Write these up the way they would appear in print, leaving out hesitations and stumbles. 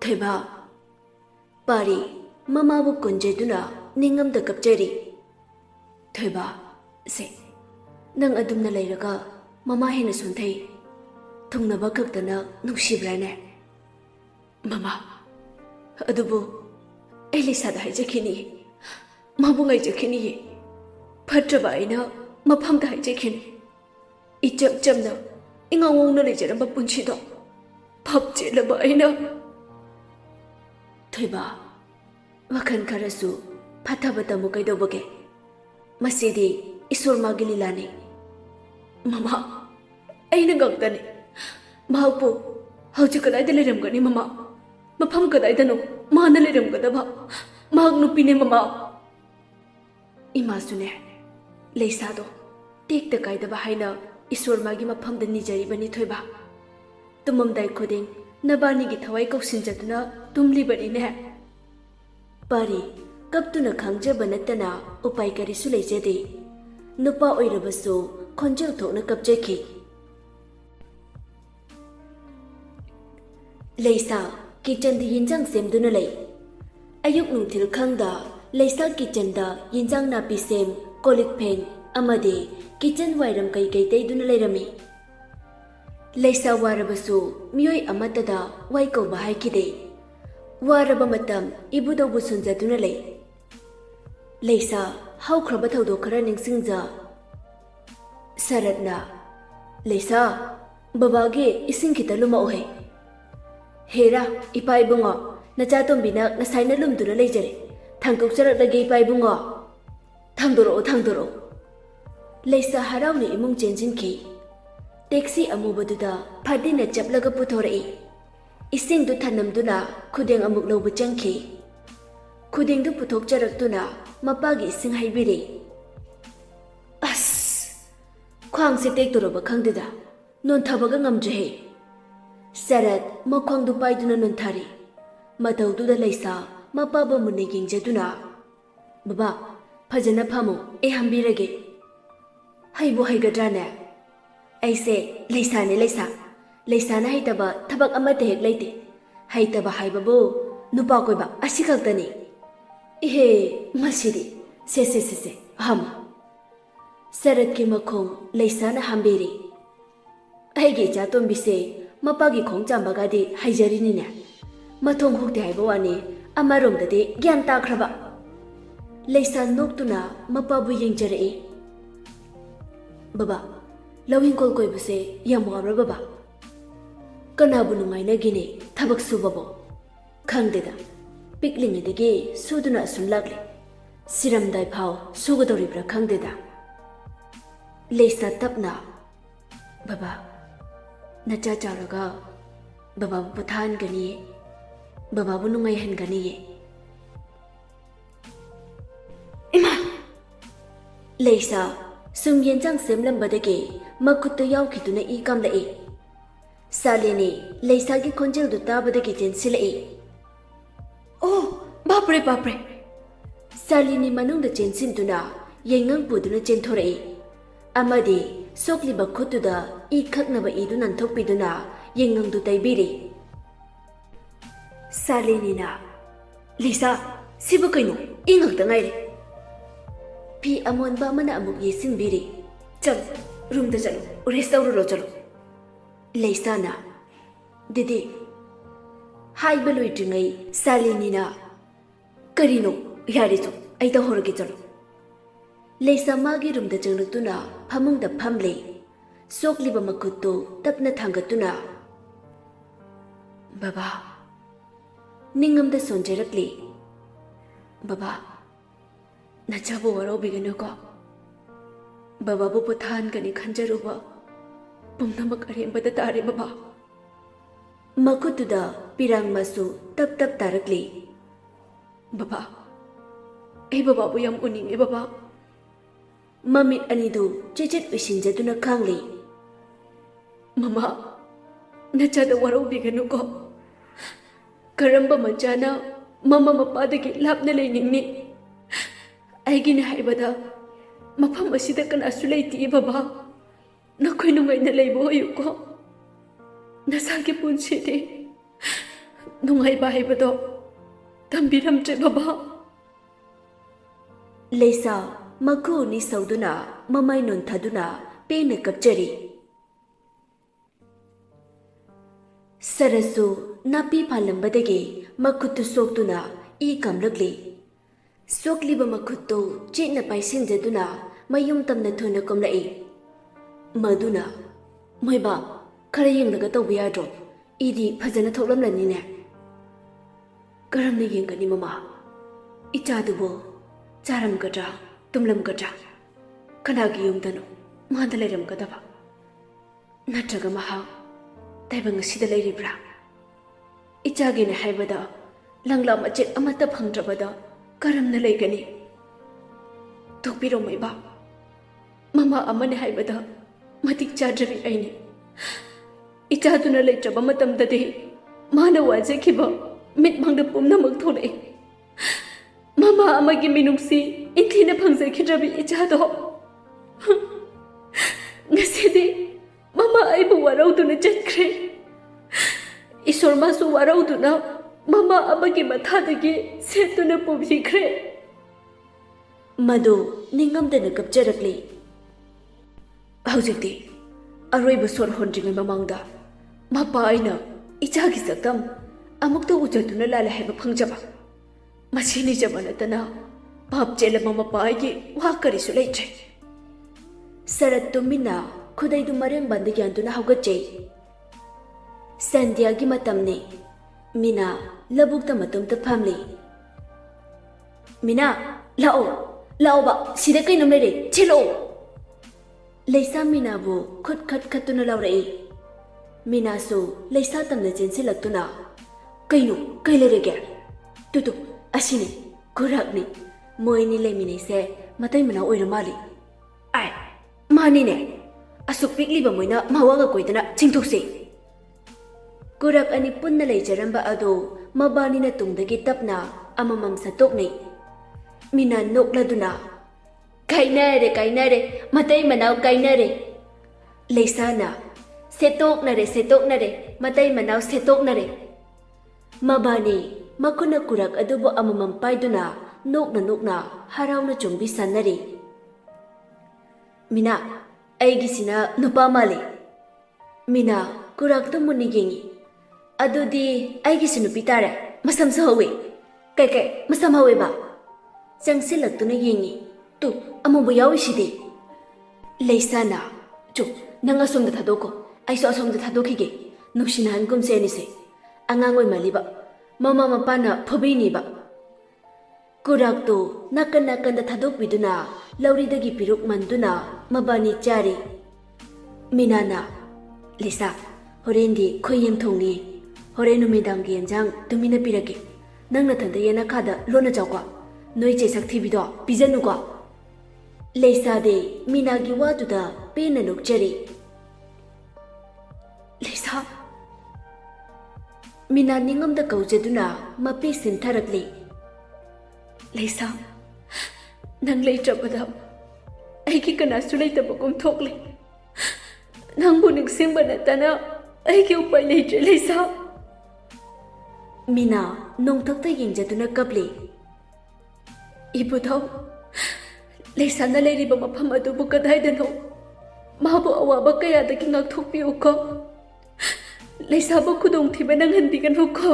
थोइबा पारी ममाबु कुंजेदुना निंगमदा कपचरी थोइबा से नंग अदुमना लैरगा ममा हेना सुनथै थुंगनबा खक्तना नुसिब्राने ममा अदुबु ऐ लेसादा हाइजखिनी माबु गाइजखिनी फट्रबा आइना मफमदा हाइजखिनी इचम चमना इंगावोंना लेजरबा पुंसिदो फपचेलबा आइना थोइबा वखन खरसु फथबतमु कैदोबगे मसीदी ईश्वर मागी लीलाने ममा ऐना गंगतने मापु हौजि कदाइदा लेरमगनी ममा मफम कदाइदनो माना लेरमगदबा माग नुपिने ममा इमासुने लेसादो टेक्ता काइदबा हाइना ईश्वर मागी मफमदा निजरिबनी थोइबा तुममदाइ खुदिंग नबानीगी थवाई कौसिनजदुना तुमलिबनीने पारी कप्तुना खांगजबा नत्तना उपाय करिसु लेजदे नुपा ओइरबसु खोंजेल थोकना कपजेखि लेसा किचन दी यिंजांग सेमदुना लै अयुक नुंथिल खांगदा लेसा किचन दा यिंजांग नापी सेम कोलिक फेंग अमदे किचन वाइरम कई कई तैदुना लेरमी लेसा वारबसु मियोय अमतदा वाई कौबा हाइकिदे वारबा मतम इबुदौबु सुनजदुना लै लेसा हौख्रबा थौदो खरा निंगसिंगजा सरदना लेसा बाबागे इसिंग खिता लुमाओहे हेरा इपा इबुंगो नचातोंबिना नसाइना लुमदुना लेजरे थांगकौचरकलगे इपा इबुंगो थांदोरो लेसा हराउने इमुंग चेंजिनखि टैक्सी अमुबदुदा फादिना चपलगा पुथोरई इसिंगदु थनमदुना खुदेंग अमुक लौबु चंखि खुदेंगदु पुथोकचरक्तुना मपागी इसिंग हाइबिरे अस ख्वांग से टेक्तोरबा खंगदेदा नोंथाबगा ngamjhe सरद मख्वांगदु पाइदुना नोंथारी मतौदुदा लेसा मपाबा मुने यिंगजदुना बाबा फजना फामो ए हंबिरगे हाइबो हाइगद्राने ऐसे लेसाने लेसाना हाइतबा थबक अमते हेक लेते हाइतबा हाइबबो नुपा कोइबा असि खक्तनी इहे मसिदी से हम सरद की मखों लेसाना हंबेरी ऐगे चातोंबिसे मपागी खोंग चांबागादी हाइजरिनीने मथोंग हुक्ते हाइबवानी अमरोंददे ग्यान ताख्रबा लेसा नोक्तुना मपाबु यिंगजरई बाबा लविंकोल कोइबसे यमवाब्रा बाबा कनाबु नुंगाइनगिने थबक सुबबो खंगदेदा पिकलिंगदगे सुदुना असुम लागले सिरमदाइ फाव सुगदौरिब्रा खंगदेदा लेसा तपना बाबा नचा चारगा बाबाबु पुथानगनिये बाबाबु नुंगाइहनगनिये इमा लेसा सुम येंजांग सेमलंबदगे मखुत्तो यावखिदुना ई कामलए सालेने लेसागी खोंजेलदु ताबदगे चेंसिलए ओ बापरे सालिनी मनुंगदा चेंसिनदुना येंगांग पुदुना चेंथोरए अमदे सोक्लिबा खुत्तुदा ई खक्नबा इदु नंथोकपिदुना येंगांगदु तैबिरे सालेनीना लेसा सिबु कैनो ई ngakta ngaire पी अमोनबा मना अमुक येसिनबिरे चल रूम दा चलो रेस्ट तौरो चलो लेसाना दीदी हाइबा लोइट्रिङै सालिनीना करिनो यारे चो ऐ त होरगे चलो लेसा मागी रूम दा चंगलक्तुना फमुंग दा फमले सोक्लिबा मखुत्तो तपना थांगतुना बाबा निंगम दा सोंजेरकले बाबा नचाबो वरोबिगनुको बाबाबु पुथानगनि खंजरुबा पुंगनमक अरेंबदा तारे बाबा मखुतुदा पिरांग मसु तप तप तारकले बाबा ए बाबाबु यम उनिंगे बाबा ममित अनिदु चेचेत उसिंजदुना खांगले ममा नचादा वरोबिगनुको करंबा मचाना ममा मपादगी लापना लेनिंगनि ऐगिने हाइबदा मफम असिदा कनासु लेति बाबा नखोय नुंगाइना लेबो होयुको नसागे पुंसिदे ꯅꯨꯡꯉꯥꯏꯕ ꯍꯥꯏꯕꯗꯣ ꯇꯝꯕꯤꯔꯝꯗ꯭ꯔꯦ ꯕꯕꯥ꯫ ꯂꯩꯁꯥ ꯃꯈꯨ ꯑꯅꯤ ꯁꯧꯗꯨꯅ ꯃꯃꯥꯏ ꯅꯣꯟꯊꯗꯨꯅ ꯄꯦꯟꯅ ꯀꯞꯆꯔꯤ꯫ ꯁꯔꯠꯁꯨ ꯅꯥꯄꯤ ꯐꯥꯜꯂꯝꯕꯗꯒꯤ ꯃꯈꯨꯠꯇꯨ ꯁꯣꯛꯇꯨꯅ ꯏ ꯀꯥꯝꯂꯛꯂꯤ꯫ ꯁꯣꯛꯂꯤꯕ ꯃꯈꯨꯠꯇꯨ ꯆꯦꯠꯅ ꯄꯥꯏꯁꯤꯟꯖꯗꯨꯅ ꯃꯌꯨꯝ ꯇꯝꯅ ꯊꯨꯅ ꯀꯨꯝꯂꯛꯏ꯫ ꯃꯗꯨꯅ ꯃꯣꯏꯕꯥ ꯈꯔ ꯌꯦꯡꯂꯒ ꯇꯧꯕ ꯌꯥꯗ꯭ꯔꯣ? ꯏꯗꯤ ꯐꯖꯅ ꯊꯣꯛꯂꯝꯂꯅꯤꯅꯦ꯫ ꯀꯔꯝꯅ ꯌꯦꯡꯒꯅꯤ ꯃꯃꯥ? ꯏꯆꯥꯗꯨꯕꯨ ꯆꯥꯔꯝꯒꯗ꯭ꯔꯥ ꯇꯨꯝꯂꯝꯒꯗ꯭ꯔꯥ? ꯀꯅꯥꯒꯤ ꯌꯨꯝꯗꯅꯣ ꯃꯥꯗ ꯂꯩꯔꯝꯒꯗꯕ? ꯅꯠꯇ꯭ꯔꯒ ꯃꯍꯥꯛ ꯇꯥꯏꯕꯪ ꯑꯁꯤꯗ ꯂꯩꯔꯤꯕ꯭ꯔꯥ? ꯏꯆꯥꯒꯤꯅꯦ ꯍꯥꯏꯕꯗ ꯂꯪꯂꯥ ꯃꯆꯦꯠ ꯑꯃꯠꯇ ꯐꯪꯗ꯭ꯔꯕꯗ ꯀꯔꯝꯅ ꯂꯩꯒꯅꯤ? ꯇꯣꯛꯄꯤꯔꯣ ꯃꯩꯕꯥ, ꯃꯃꯥ ꯑꯃꯅꯦ ꯍꯥꯏꯕꯗ ꯃꯇꯤꯛ ꯆꯥꯗ꯭ꯔꯕꯤ ꯑꯩꯅꯦ꯫ ꯏꯆꯥꯗꯨꯅ ꯂꯩꯇ꯭ꯔꯕ ꯃꯇꯝꯗꯗꯤ ꯃꯥꯅ ꯋꯥꯖꯈꯤꯕ ꯃꯤꯠꯃꯥꯡꯗ ꯄꯨꯝꯅꯃꯛ ꯊꯣꯛꯂꯛꯏ꯫ ꯃꯃꯥ ꯑꯃꯒꯤ ꯃꯤꯅꯨꯡꯁꯤ ꯏꯟꯊꯤꯅ ꯐꯪꯖꯈꯤꯗ꯭ꯔꯕꯤ ꯏꯆꯥꯗꯣ ꯉꯁꯤꯗꯤ ꯃꯃꯥ ꯑꯩꯕꯨ ꯋꯥꯔꯧꯗꯨꯅ ꯆꯠꯈ꯭ꯔꯦ꯫ ꯏꯁꯣꯔ ꯃꯥꯁꯨ ꯋꯥꯔꯧꯗꯨꯅ ꯃꯃꯥ ꯑꯃꯒꯤ ꯃꯊꯥꯗꯒꯤ ꯁꯦꯠꯇꯨꯅ ꯄꯨꯕꯤꯈ꯭ꯔꯦ꯫ ꯃꯗꯨ ꯅꯤꯡꯉꯝꯗꯅ ꯀꯞꯆꯔꯛꯂꯤ꯫ ꯍꯧꯖꯤꯛꯇꯤ ꯑꯔꯣꯏꯕ ꯁꯣꯔ ꯍꯣꯟꯗ꯭ꯔꯤꯉꯩ ꯃꯃꯥꯡꯗ ꯃꯄꯥ ꯑꯩꯅ ꯏꯆꯥꯒꯤ ꯁꯛꯇꯝ ꯑꯃꯨꯛꯇ ꯎꯖꯗꯨꯅ ꯂꯥꯜꯂꯦ ꯍꯥꯏꯕ ꯐꯪꯖꯕ, ꯃꯁꯤ ꯅꯤꯖꯕ ꯅꯠꯇꯅ ꯄꯥꯞ ꯆꯦꯜꯂꯕ ꯃꯄꯥ ꯑꯩꯒꯤ ꯋꯥ ꯀꯔꯤꯁꯨ ꯂꯩꯇ꯭ꯔꯦ꯫ ꯁꯔꯠ ꯇꯨꯃꯤꯟꯅ ꯈꯨꯗꯩꯗꯨ ꯃꯔꯦꯡꯕꯥꯟꯗ ꯌꯥꯟꯗꯨꯅ ꯍꯧꯒꯠꯆꯩ꯫ ꯁꯟꯙ꯭ꯌꯥꯒꯤ ꯃꯇꯝꯅꯤ꯫ ꯃꯤꯅꯥ ꯂꯧꯕꯨꯛꯇ ꯃꯇꯣꯝꯇ ꯐꯝꯂꯤ꯫ ꯃꯤꯅꯥ ꯂꯥꯛꯑꯣ, ꯂꯥꯛꯑꯣꯕ, ꯁꯤꯗ ꯀꯩꯅꯣꯝ ꯂꯩꯔꯦ, ꯆꯦꯜꯂꯛꯑꯣ꯫ ꯂꯩꯁꯥ ꯃꯤꯅꯥꯕꯨ ꯈꯨꯠ ꯈꯠ ꯈꯠꯇꯨꯅ ꯂꯥꯎꯔꯛꯏ꯫ ꯃꯤꯅꯥꯁꯨ ꯂꯩꯁꯥ ꯇꯝꯅ ꯆꯦꯟꯁꯤꯜꯂꯛꯇꯨꯅ ꯀꯩꯅꯣ ꯀꯩ ꯂꯩꯔꯒꯦ? ꯇꯨꯇꯨ ꯑꯁꯤꯅꯤ, ꯈꯨꯔꯥꯛꯅꯤ, ꯃꯣꯏꯅꯤ ꯂꯩꯃꯤꯟꯅꯩꯁꯦ ꯃꯇꯩ ꯃꯅꯥꯎ ꯑꯣꯏꯔ ꯃꯥꯜꯂꯤ꯫ ꯑꯥꯏ ꯃꯥꯅꯤꯅꯦ, ꯑꯁꯨꯛ ꯄꯤꯛꯂꯤꯕ ꯃꯣꯏꯅ ꯃꯋꯥꯒ ꯀꯣꯏꯗꯅ ꯆꯤꯡꯊꯣꯛꯁꯤ꯫ ꯀꯨꯔꯥꯛ ꯑꯅꯤ ꯄꯨꯟꯅ ꯂꯩꯖꯔꯝꯕ ꯑꯗꯨ ꯃꯕꯥꯅꯤꯅ ꯇꯨꯡꯗꯒꯤ ꯇꯞꯅ ꯑꯃꯃꯝ ꯁꯠꯇꯣꯛꯅꯩ꯫ ꯃꯤꯅꯥ ꯅꯣꯛꯂꯗꯨꯅ ꯀꯥꯏꯅꯔꯦ ꯀꯥꯏꯅꯔꯦ, ꯃꯇꯩ ꯃꯅꯥꯎ ꯀꯥꯏꯅꯔꯦ꯫ ꯂꯩꯁꯥꯅ ꯁꯦꯠꯇꯣꯛꯅꯔꯦ ꯁꯦꯠꯇꯣꯛꯅꯔꯦ, ꯃꯇꯩ ꯃꯅꯥꯎ ꯁꯦꯠꯇꯣꯛꯅꯔꯦ꯫ ꯃꯕꯥꯅꯤ ꯃꯈꯨꯠꯅ ꯀꯨꯔꯥꯛ ꯑꯗꯨꯕꯨ ꯑꯃꯃꯝ ꯄꯥꯏꯗꯨꯅ ꯅꯣꯛꯅ ꯅꯣꯛꯅ ꯍꯔꯥꯎꯅ ꯆꯣꯡꯕꯤ ꯁꯥꯟꯅꯔꯤ꯫ ꯃꯤꯅꯥ ꯑꯩꯒꯤꯁꯤꯅ ꯅꯨꯄꯥ ꯃꯥꯜꯂꯤ꯫ ꯃꯤꯅꯥ ꯀꯨꯔꯥꯛꯇꯨ ꯃꯨꯟꯅ ꯌꯦꯡꯉꯤ꯫ ꯑꯗꯨꯗꯤ ꯑꯩꯒꯤꯁꯨ ꯅꯨꯄꯤ ꯇꯥꯔꯦ, ꯃꯁꯝꯁꯨ ꯍꯧꯋꯤ꯫ ꯀꯩ ꯃꯁꯝ ꯍꯧꯋꯦꯕ? ꯆꯪꯁꯤꯜꯂꯛꯇꯨꯅ ꯌꯦꯡꯉꯤ꯫ ꯇꯨ ꯑꯃꯨꯕ ꯌꯥꯎꯏꯁꯤꯗꯤ꯫ ꯂꯩꯁꯥꯅ ꯅꯪ ꯑꯁꯣꯝꯗ ꯊꯥꯗꯣꯛꯈꯣ, ꯑꯩꯁꯨ ꯑꯁꯣꯝꯗ ꯊꯥꯗꯣꯛꯈꯤꯒꯦ, ꯅꯨꯡꯁꯤꯅꯍꯟꯒꯨꯝꯁꯦ ꯑꯅꯤꯁꯦ, ꯑꯉꯥꯡ ꯑꯣꯏꯃꯜꯂꯤꯕ, ꯃꯃꯥ ꯃꯄꯥꯅ ꯐꯨꯕꯤꯅꯤꯕ꯫ ꯀꯨꯔꯥꯛꯇꯨ ꯅꯥꯀꯟ ꯅꯥꯀꯟꯗ ꯊꯥꯗꯣꯛꯄꯤꯗꯨꯅ ꯂꯧꯔꯤꯗꯒꯤ ꯄꯤꯔꯨꯛ ꯃꯟꯗꯨꯅ ꯃꯕꯥꯅꯤ ꯆꯥꯔꯤ꯫ ꯃꯤꯅꯥꯅ ꯂꯤꯁꯥ ꯍꯣꯔꯦꯟꯗꯤ ꯈꯣꯏꯌꯦꯡ ꯊꯣꯡꯅꯤ, ꯍꯣꯔꯦꯟ ꯅꯨꯃꯤꯗꯥꯡꯒꯤ ꯌꯦꯟꯖꯥꯡ ꯇꯨꯃꯤꯟꯅ ꯄꯤꯔꯛꯀꯦ, ꯅꯪ ꯅꯊꯟꯗ ꯌꯦꯅꯈꯥꯗ ꯂꯣꯟꯅ ꯆꯥꯎꯀꯣ, ꯅꯣꯏ ꯆꯦ ꯁꯛꯊꯤꯕꯤꯗꯣ ꯄꯤꯖꯅꯨꯀꯣ꯫ ꯂꯩꯁꯥꯗꯤ ꯃꯤꯅꯥꯒꯤ ꯋꯥꯗꯨꯗ ꯄꯦꯟꯅ ꯅꯣꯛꯆꯔꯤ꯫ ꯂꯩꯁꯥ, ꯃꯤꯅꯥ ꯅꯤꯡꯉꯝꯗ ꯀꯧꯖꯗꯨꯅ ꯃꯄꯤ ꯁꯤꯟꯊꯔꯛꯂꯤ꯫ ꯂꯩꯁꯥ, ꯅꯪ ꯂꯩꯇ꯭ꯔꯕꯗ ꯑꯩꯒꯤ ꯀꯅꯥꯁꯨ ꯂꯩꯇꯕꯒꯨꯝ ꯊꯣꯛꯂꯦ꯫ ꯅꯪꯕꯨ ꯅꯤꯡꯁꯤꯡꯕ ꯅꯠꯇꯅ ꯑꯩꯒꯤ ꯎꯄꯥꯏ ꯂꯩꯇ꯭ꯔꯦ ꯂꯩꯁꯥ꯫ ꯃꯤꯅꯥ ꯅꯣꯡꯊꯛꯇ ꯌꯦꯡꯖꯗꯨꯅ ꯀꯞꯂꯤ꯫ ꯏꯕꯨꯙꯧ, ꯂꯩꯁꯥꯅ ꯂꯩꯔꯤꯕ ꯃꯐꯝ ꯑꯗꯨꯕꯨ ꯀꯗꯥꯏꯗꯅꯣ? ꯃꯥꯕꯨ ꯑꯋꯥꯕ ꯀꯌꯥꯗꯒꯤ ꯉꯥꯛꯊꯣꯛꯄꯤꯌꯨꯀꯣ, ꯂꯩꯁꯥꯕꯨ ꯈꯨꯗꯣꯡꯊꯤꯕ ꯅꯪꯍꯟꯕꯤꯒꯅꯨꯀꯣ꯫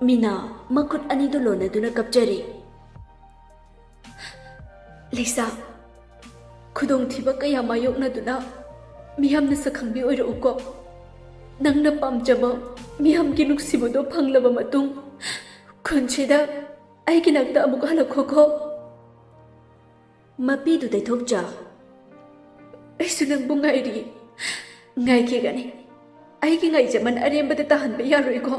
ꯃꯤꯅꯥ ꯃꯈꯨꯠ ꯑꯅꯤꯗꯨ ꯂꯣꯟꯅꯗꯨꯅ ꯀꯞꯆꯔꯤ꯫ ꯂꯩꯁꯥ, ꯈꯨꯗꯣꯡꯊꯤꯕ ꯀꯌꯥ ꯃꯥꯌꯣꯛꯅꯗꯨꯅ ꯃꯤꯌꯥꯝꯅ ꯁꯛꯈꯪꯕꯤ ꯑꯣꯏꯔꯛꯎꯀꯣ꯫ ꯅꯪꯅ ꯄꯥꯝꯖꯕ ꯃꯤꯌꯥꯝꯒꯤ ꯅꯨꯡꯁꯤꯕꯗꯣ ꯐꯪꯂꯕ ꯃꯇꯨꯡ ꯈꯨꯟꯁꯤꯗ ꯑꯩꯒꯤ ꯅꯥꯛꯇ ꯑꯃꯨꯛ ꯍꯜꯂꯛꯈꯣꯀꯣ꯫ ꯃꯄꯤꯗꯨ ꯇꯩꯊꯣꯛꯆ ꯑꯩꯁꯨ ꯅꯪꯕꯨ ꯉꯥꯏꯔꯤ, ꯉꯥꯏꯈꯤꯒꯅꯤ, ꯑꯩꯒꯤ ꯉꯥꯏꯖꯃꯟ ꯑꯔꯦꯝꯕꯗ ꯇꯥꯍꯟꯕ ꯌꯥꯔꯣꯏꯀꯣ꯫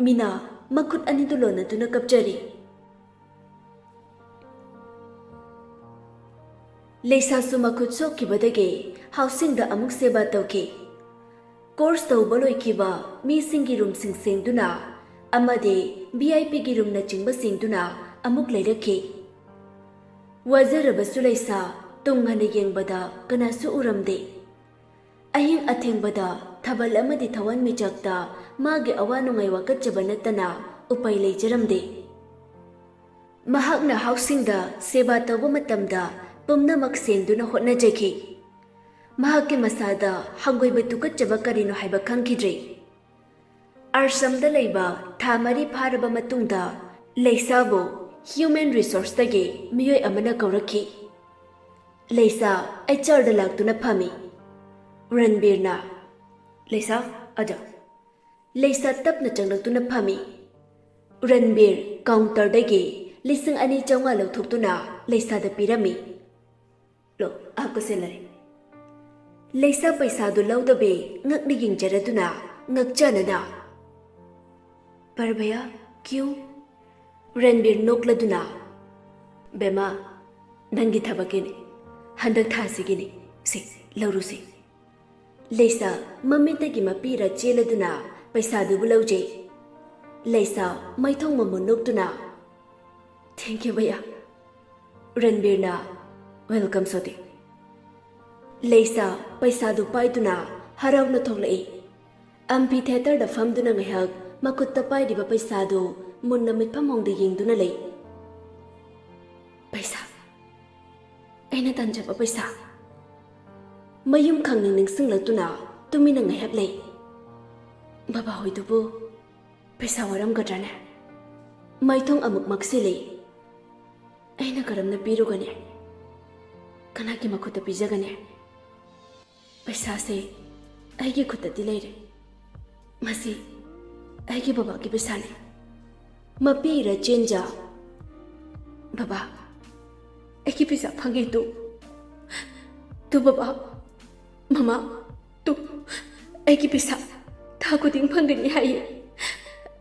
ꯃꯤꯅꯥ ꯃꯈꯨꯠ ꯑꯅꯤꯗꯨ ꯂꯣꯟꯅꯗꯨꯅ ꯀꯞꯆꯔꯤ꯫ ꯂꯩꯁꯥꯁꯨ ꯃꯈꯨꯠ ꯁꯣꯛꯈꯤꯕꯗꯒꯤ ꯍꯥꯎꯁꯤꯡꯗ ꯑꯃꯨꯛ ꯁꯦꯕꯥ ꯇꯧꯈꯤ꯫ ꯀꯣꯔꯁ ꯇꯧꯕ ꯂꯣꯏꯈꯤꯕ ꯃꯤꯁꯤꯡꯒꯤ ꯔꯨꯝꯁꯤꯡ ꯁꯦꯡꯗꯨꯅ ꯑꯃꯗꯤ VIPꯒꯤ ꯔꯨꯝꯅꯆꯤꯡꯕ ꯁꯦꯡꯗꯨꯅ ꯑꯃꯨꯛ ꯂꯩꯔꯛꯈꯤ꯫ ꯋꯥꯖꯔꯕꯁꯨ ꯂꯩꯁꯥ ꯇꯨꯡ ꯍꯟꯅ ꯌꯦꯡꯕꯗ ꯀꯅꯥꯁꯨ ꯎꯔꯝꯗꯦ꯫ ꯑꯍꯤꯡ ꯑꯊꯦꯡꯕꯗ ꯊꯥꯕꯜ ꯑꯃꯗꯤ ꯊꯋꯥꯟꯃꯤꯆꯥꯛꯇ ꯃꯥꯒꯤ ꯑꯋꯥ ꯅꯨꯡꯉꯥꯏ ꯋꯥꯀꯠꯆꯕ ꯅꯠꯇꯅ ꯎꯄꯥꯏ ꯂꯩꯖꯔꯝꯗꯦ꯫ ꯃꯍꯥꯛꯅ ꯍꯥꯎꯁꯤꯡꯗ ꯁꯦꯕꯥ ꯇꯧꯕ ꯃꯇꯝꯗ ꯄꯨꯝꯅꯃꯛ ꯁꯦꯡꯗꯨꯅ ꯍꯣꯠꯅꯖꯈꯤ꯫ ꯃꯍꯥꯛꯀꯤ ꯃꯁꯥꯗ ꯍꯪꯒꯣꯏꯕ ꯇꯨꯀꯠꯆꯕ ꯀꯔꯤꯅꯣ ꯍꯥꯏꯕ ꯈꯪꯈꯤꯗ꯭ꯔꯦ꯫ ꯑꯥꯔꯁꯝꯗ ꯂꯩꯕ ꯊꯥ 4 ꯐꯥꯔꯕ ꯃꯇꯨꯡꯗ ꯂꯩꯁꯥꯕꯨ ꯍ꯭ꯌꯨꯃꯦꯟ ꯔꯤꯁꯣꯔꯁꯇꯒꯤ ꯃꯤꯑꯣꯏ ꯑꯃꯅ ꯀꯧꯔꯛꯈꯤ꯫ ꯂꯩꯁꯥ HR ꯗ ꯂꯥꯛꯇꯨꯅ ꯐꯝꯃꯤ꯫ ꯔꯟꯕꯤꯔꯅ "ꯂꯩꯁꯥ ꯑꯖꯥ." ꯂꯩꯁꯥ ꯇꯞꯅ ꯆꯪꯂꯛꯇꯨꯅ ꯐꯝꯃꯤ꯫ ꯔꯟꯕꯤꯔ ꯀꯥꯎꯟꯇꯔꯗꯒꯤ 2,500 ꯂꯧꯊꯣꯛꯇꯨꯅ ꯂꯩꯁꯥꯗ ꯄꯤꯔꯝꯃꯤ꯫ "लो, आपका सैलरी." ꯂꯩꯁꯥ ꯄꯩꯁꯥꯗꯨ ꯂꯧꯗꯕꯤ ꯉꯛꯅ ꯌꯦꯡꯖꯔꯗꯨꯅ ꯉꯛꯆꯅꯅ "पर भैया क्यों?" रणबीर नोक्लदुना "बेमा, नंगी थबकीनी, हंदक थासिगिनी, से लौरुसी." लैसा मम्मीतगी मपीरा चेलदुना पैसादुबु लौजे। लैसा मैथों ममु नोक्तुना "थैंक यू भैया." रणबीरना "वेलकम सोती." लैसा पैसादु पाइदुना हराउना थोक्लई। अम्फी थिएटर दा फमदुना ngahak makutta pairiba paisadu munna mitphamongda yengduna lei। पैसा, aina tanjaba पैसा। mayum khangning ningsinglaktuna tumina ngahak lei। baba hoidubu पैसा waramgadrane? maithong amuk maksili। aina karamna pirugane? kanaki makutta pijagane? पैसा से आइगे खुद लेरे। मसी आइगे बाबा की पैसा ने। मपीर चेंजा बाबा आइगे पैसा फंगे तू बाबा ममा तू आइगे पैसा था खुदिंग फंगनी है।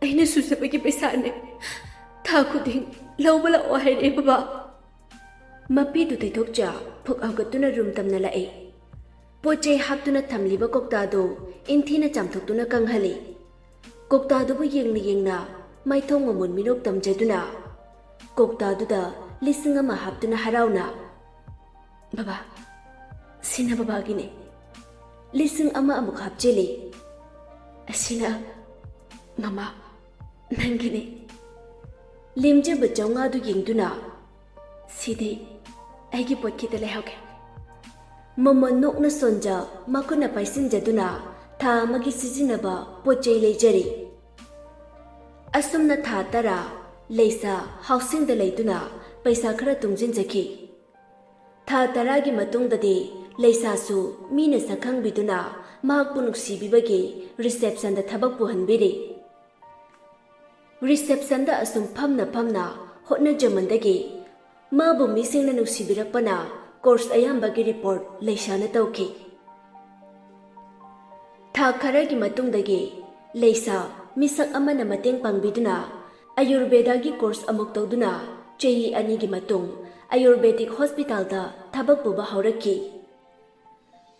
अने सुसबगी पैसा ने था खुदिंग लौब लाओ है रे बाबा। मपी तू तैथोकचा फुक आवगतुना रूम तमना लाए। पोचे हापतुना थमलिबा कोक्तादो इंथीना चामथोक्तुना कंगहली। कोक्तादुबु येंगना येंगना माइथोंग ममुन मिनोक तमजेदुना कोक्तादुदा 1,000 हापतुना हराउना बाबा सिना बाबागिने 1,000 अमुक हापचेली। असिना ममा नंगिने। लेमजेबा चौंगादु येंगदुना सिदे आइगी पोटखिता लेहाउगे। ममन नोकना सोंजा मकुना पाइसिनजदुना था अमगी सिजिनबा पोचै लेजरी। असुमना था 10 लैसा हाउसिंग दा लैदुना पैसा खरा तुंजिनजखी। था 10 गी मतुंगददी लैसासु मीना सखंगबिदुना महाकपु नुक्सिबिबगी रिसेप्शन दा थबक पुहनबिरी। रिसेप्शन दा असुम फमना होटना जमंदगी माबु मिसिंगना नुक्सिबिरपना कोर्स अयाम्बगी रिपोर्ट लैसाना तौखी। था खरगी मतुंगदगी लैसा मिसक अमना मतेंग पांगबिदुना आयुर्वेदागी कोर्स अमुक तौदुना चही 2 गी मतुंग आयुर्वेदिक हॉस्पिटल दा थबक पुबा हौरकी।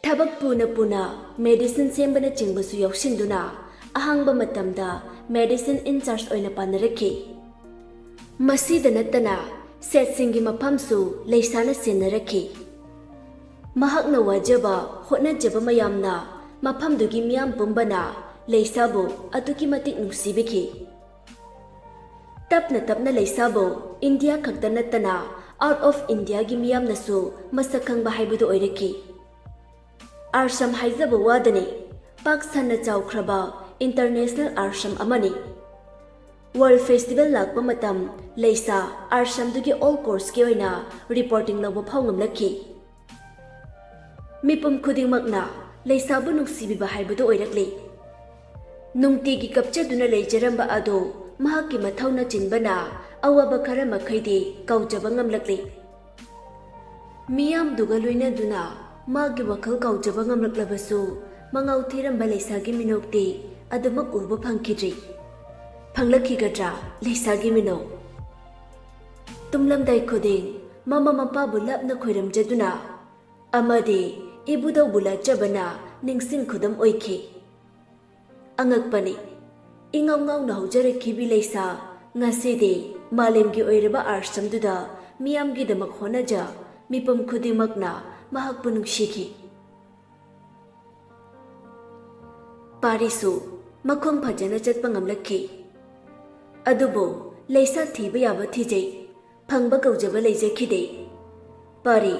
थबक पुना मेडिसिन सेंबना चिंगबसु यौसिंदुना अहांगबा मतमदा मेडिसिन इंचार्ज ओइना पानरकी। मसीदा नत्तना सेटसिंगी मफमसु लैसाना सेनरकी। महकना वाजबा होटनाजबा मयामना मफमदुगी मियाम पुंबना लैसाबु अदुकी मतिक नुंसिबिखी। तपना लैसाबु इंडिया खक्ता नत्तना आउट ऑफ इंडिया गी मियामनसु मसक खंगबा हाइबदु ओइरकी। आरसम हाइजबा वादनी पाक सन्ना चाउख्रबा इंटरनेशनल आरसम अमनी। वर्ल्ड फेस्टिवल लाकपा मतम लैसा आरसमदुगी ऑल कोर्स के ओइना रिपोर्टिंग लौबा फाउंगमलकी। मिपुम खुदिंगमकना लैसाबु नुंसिबिबा हाइबदु ओइरकली। नुंगतिगी कपचदुना लैजरंबा अदो महाकी मथौना चिनबना अवाबा खरा मखैदी कौजबा ngamlakli। मियाम दुगा लोइनदुना मागी वखल कौजबा ngamlaklabasु मंगाउ थिरंबा लैसागी मिनोक्ति अदमक उबा फंखिद्री। फंगलखिगद्रा लैसागी मिनो। तुमलमदाई खुदिंग ममा मपाबु लापना खोइरमजदुना अमदे इबुदौ बुलाचबना निंगसिंग खुदम ओइखि। अंगकपनि इंगाउ गाउना हौजरखिबि लैसा ngasidi malemgi oiraba arsamduda miyamgi damak honaja mipum खुदिमकना mahakpu nungshiki। ꯄꯥꯔꯤꯁꯨ ꯃꯈꯣꯡ ꯐꯖꯅ ꯆꯠꯄ ꯉꯝꯂꯛꯈꯤ꯫ ꯑꯗꯨꯕꯨ ꯂꯩꯁꯥ ꯊꯤꯕ ꯌꯥꯕ ꯊꯤꯖꯩ, ꯐꯪꯕ ꯀꯧꯖꯕ ꯂꯩꯖꯈꯤꯗꯦ꯫ ꯄꯥꯔꯤ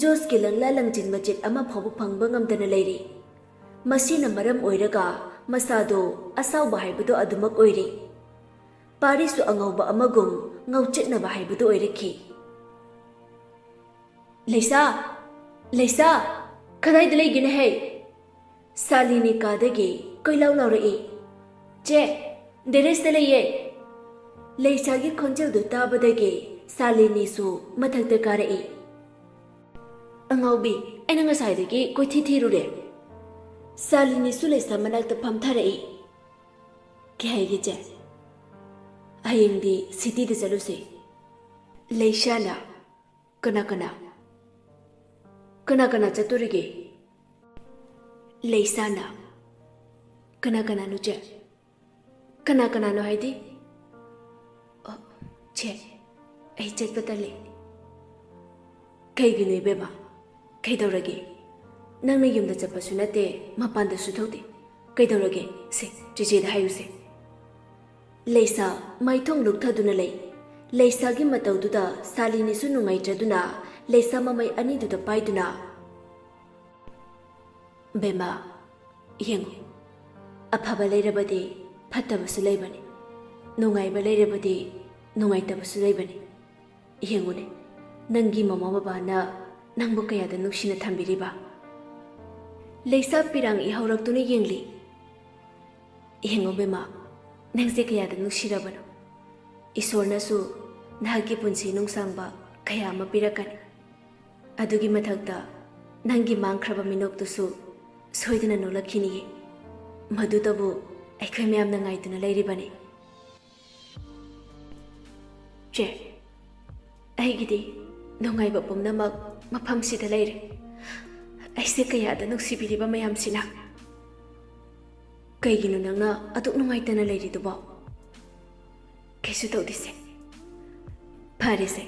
ꯖꯣꯁꯀꯤ ꯂꯪꯂꯥ ꯂꯪꯖꯤꯟ ꯃꯆꯦꯠ ꯑꯃ ꯐꯥꯎꯕ ꯐꯪꯕ ꯉꯝꯗꯅ ꯂꯩꯔꯤ꯫ ꯃꯁꯤꯅ ꯃꯔꯝ ꯑꯣꯏꯔꯒ ꯃꯁꯥꯗꯣ ꯑꯁꯥꯎꯕ ꯍꯥꯏꯕꯗꯣ ꯑꯗꯨꯃꯛ ꯑꯣꯏꯔꯤ꯫ ꯄꯥꯔꯤꯁꯨ ꯑꯉꯧꯕ ꯑꯃꯒꯨꯝ ꯉꯧꯆꯦꯠꯅꯕ ꯍꯥꯏꯕꯗꯨ ꯑꯣꯏꯔꯛꯈꯤ꯫ ꯂꯩꯁꯥ, ꯂꯩꯁꯥ, ꯀꯗꯥꯏꯗ ꯂꯩꯒꯦꯅꯦꯍꯦ? ꯁꯥꯂꯤꯅꯤ ꯀꯥꯗꯒꯤ ꯀꯣꯏꯂꯥꯎ ꯂꯥꯎꯔꯛꯏ꯫ ꯆꯦ, ꯗꯦꯔꯦꯁꯇ ꯂꯩꯌꯦ꯫ ꯂꯩꯁꯥꯒꯤ ꯈꯣꯟꯖꯦꯜꯗꯨ ꯇꯥꯕꯗꯒꯤ ꯁꯥꯂꯤꯅꯤꯁꯨ ꯃꯊꯛꯇ ꯀꯥꯔꯛꯏ꯫ ꯑꯉꯥꯎꯕꯤ, ꯑꯩꯅ ꯉꯁꯥꯏꯗꯒꯤ ꯀꯣꯏꯊꯤ ꯊꯤꯔꯨꯔꯦ꯫ ꯁꯥꯂꯤꯅꯤꯁꯨ ꯂꯩꯁꯥ ꯃꯅꯥꯛꯇ ꯐꯝꯊꯔꯛꯏ꯫ ꯀꯩ ꯍꯥꯏꯒꯦ ꯆꯦ? ꯍꯌꯦꯡꯗꯤ ꯁꯤꯇꯤꯗ ꯆꯠꯂꯨꯁꯦ꯫ ꯂꯩꯁꯥꯅ ꯀꯅꯥ ꯀꯅꯥ? ꯀꯅꯥ ꯀꯅꯥ ꯆꯠꯇꯣꯔꯤꯒꯦ? ꯂꯩꯁꯥꯅ ꯀꯅꯥ ꯀꯅꯥꯅꯣ ꯆꯦ? ꯀꯅꯥ ꯀꯅꯥꯅꯣ ꯍꯥꯏꯗꯤ? ꯆꯦ, ꯑꯩ ꯆꯠꯄ ꯇꯜꯂꯤ꯫ ꯀꯩꯒꯤꯅꯣ ꯏꯕꯦꯝꯃ? ꯀꯩꯗꯧꯔꯒꯦ? ꯅꯪꯅ ꯌꯨꯝꯗ ꯆꯠꯄꯁꯨ ꯅꯠꯇꯦ, ꯃꯄꯥꯟꯗꯁꯨ ꯊꯣꯛꯇꯦ꯫ ꯀꯩꯗꯧꯔꯒꯦ? ꯁꯦ, ꯆꯦꯆꯦꯗ ꯍꯥꯏꯌꯨꯁꯦ꯫ ꯂꯩꯁꯥ ꯃꯥꯏꯊꯣꯡ ꯂꯨꯛꯊꯗꯨꯅ ꯂꯩ꯫ ꯂꯩꯁꯥꯒꯤ ꯃꯇꯧꯗꯨꯗ ꯁꯥꯂꯤꯅꯤꯁꯨ ꯅꯨꯡꯉꯥꯏꯇ꯭ꯔꯗꯨꯅ ꯂꯩꯁꯥ ꯃꯃꯩ ꯑꯅꯤꯗꯨꯗ ꯄꯥꯏꯗꯨꯅ, ꯕꯦꯝꯃ, ꯌꯦꯡꯉꯨ, ꯑꯐꯕ ꯂꯩꯔꯕꯗꯤ ꯐꯠꯇꯕꯁꯨ ꯂꯩꯕꯅꯤ, ꯅꯨꯡꯉꯥꯏꯕ ꯂꯩꯔꯕꯗꯤ ꯅꯨꯡꯉꯥꯏꯇꯕꯁꯨ ꯂꯩꯕꯅꯤ꯫ ꯌꯦꯡꯉꯨꯅꯦ, ꯅꯪꯒꯤ ꯃꯃꯥ ꯕꯕꯥꯅ ꯅꯪꯕꯨ ꯀꯌꯥꯗ ꯅꯨꯡꯁꯤꯅ ꯊꯝꯕꯤꯔꯤꯕ? ꯂꯩꯁꯥ ꯄꯤꯔꯥꯡ ꯏꯍꯧꯔꯛꯇꯨꯅ ꯌꯦꯡꯂꯤ꯫ ꯌꯦꯡꯉꯨ ꯕꯦꯝꯃ, ꯅꯪꯁꯦ ꯀꯌꯥꯗ ꯅꯨꯡꯁꯤꯔꯕꯅꯣ? ꯏꯁꯣꯔꯅꯁꯨ ꯅꯍꯥꯛꯀꯤ ꯄꯨꯟꯁꯤ ꯅꯨꯡꯁꯥꯡꯕ ꯀꯌꯥ ꯑꯃ ꯄꯤꯔꯛꯀꯅꯤ꯫ ꯑꯗꯨꯒꯤ ꯃꯊꯛꯇ ꯅꯪꯒꯤ ꯃꯥꯡꯈ꯭ꯔꯕ ꯃꯤꯅꯣꯛꯇꯨꯁꯨ ꯁꯣꯏꯗꯅ ꯅꯣꯛꯂꯛꯈꯤꯅꯤꯌꯦ꯫ ꯃꯗꯨꯗꯕꯨ ꯑꯩꯈꯣꯏ ꯃꯌꯥꯝꯅ ꯉꯥꯏꯗꯨꯅ ꯂꯩꯔꯤꯕꯅꯤ꯫ ꯆꯦ, ꯑꯩꯒꯤꯗꯤ ꯅꯨꯡꯉꯥꯏꯕ ꯄꯨꯝꯅꯃꯛ ꯃꯐꯝꯁꯤꯗ ꯂꯩꯔꯦ꯫ ꯑꯩꯁꯦ ꯀꯌꯥꯗ ꯅꯨꯡꯁꯤꯕꯤꯔꯤꯕ ꯃꯌꯥꯝꯁꯤꯅ꯫ ꯀꯩꯒꯤꯅꯣ ꯅꯪꯅ ꯑꯗꯨꯛ ꯅꯨꯡꯉꯥꯏꯇꯅ ꯂꯩꯔꯤꯗꯨꯕꯣ? ꯀꯩꯁꯨ ꯇꯧꯗꯦꯁꯦ꯫ ꯐꯔꯦꯁꯦ,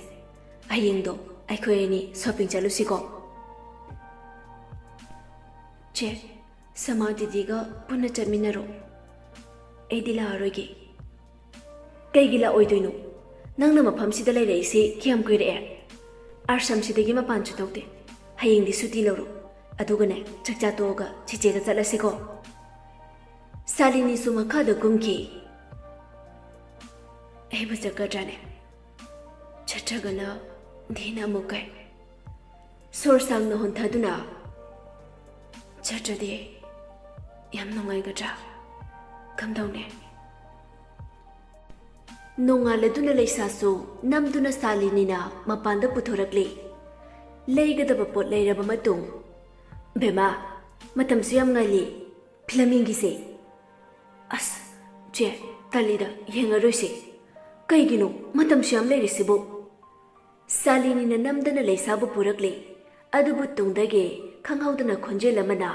ꯍꯌꯦꯡꯗꯣ ꯑꯩꯈꯣꯏ ꯑꯅꯤ ꯁꯣꯄꯤꯡ ꯆꯠꯂꯨꯁꯤꯀꯣ? ꯆꯦ, ꯁꯃꯥ ꯗꯤꯗꯤꯒ ꯄꯨꯟꯅ ꯆꯠꯃꯤꯟꯅꯔꯣ꯫ ꯑꯩꯗꯤ ꯂꯥꯛꯑꯔꯣꯏꯒꯦ꯫ ꯀꯩꯒꯤ ꯂꯥꯛꯑꯣꯏꯗꯣꯏꯅꯣ? ꯅꯪꯅ ꯃꯐꯝꯁꯤꯗ ꯂꯩꯔꯛꯏꯁꯤ ꯀꯌꯥꯝ ꯀꯨꯏꯔꯛꯑꯦ? ꯑꯥꯔꯁꯝꯁꯤꯗꯒꯤ ꯃꯄꯥꯟꯁꯨ ꯊꯣꯛꯇꯦ꯫ ꯍꯌꯦꯡꯗꯤ ꯁꯨꯇꯤ ꯂꯧꯔꯣ, ꯑꯗꯨꯒꯅꯦ ꯆꯥꯛꯆꯥ ꯇꯣꯛꯑꯒ ꯆꯤꯆꯦꯒ ꯆꯠꯂꯁꯤꯀꯣ? ꯁꯥꯂꯤꯅꯤꯁꯨ ꯃꯈꯥꯗ ꯀꯨꯝꯈꯤ꯫ ꯑꯩꯕꯨ ꯆꯠꯀꯗ꯭ꯔꯥꯅꯦ? ꯆꯠꯇ꯭ꯔꯒꯅ ꯙꯤꯅ ꯑꯃꯨꯛ ꯀꯥꯏ꯫ ꯁꯣꯔ ꯁꯥꯡꯅ ꯍꯣꯟꯊꯗꯨꯅ, ꯆꯠꯇ꯭ꯔꯗꯤ ꯌꯥꯝ ꯅꯨꯡꯉꯥꯏꯒꯗ꯭ꯔꯥ? ꯀꯝꯗꯧꯅꯦ? ꯅꯣꯡꯉꯥꯜꯂꯗꯨꯅ ꯂꯩꯁꯥꯁꯨ ꯅꯝꯗꯨꯅ ꯁꯥꯂꯤꯅꯤꯅ ꯃꯄꯥꯟꯗ ꯄꯨꯊꯣꯔꯛꯂꯤ꯫ ꯂꯩꯒꯗꯕ ꯄꯣꯠ ꯂꯩꯔꯕ ꯃꯇꯨꯡ, ꯕꯦꯝꯃ, ꯃꯇꯝꯁꯨ ꯌꯥꯝ ꯉꯜꯂꯤ, ꯐꯤꯂꯝ ꯌꯦꯡꯈꯤꯁꯦ꯫ ꯑꯁ ꯆꯦ, ꯇꯜꯂꯤꯗ, ꯌꯦꯡꯉꯔꯣꯏꯁꯦ꯫ ꯀꯩꯒꯤꯅꯣ? ꯃꯇꯝꯁꯨ ꯌꯥꯝ ꯂꯩꯔꯤꯁꯤꯕꯨ꯫ ꯁꯥꯂꯤꯅꯤꯅ ꯅꯝꯗꯅ ꯂꯩꯁꯥꯕꯨ ꯄꯨꯔꯛꯂꯤ꯫ ꯑꯗꯨꯕꯨ ꯇꯨꯡꯗꯒꯤ ꯈꯪꯍꯧꯗꯅ ꯈꯣꯟꯖꯦꯜ ꯑꯃꯅ,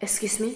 ꯑꯦꯛꯁꯀ꯭ꯌꯨꯁ ꯃꯤ,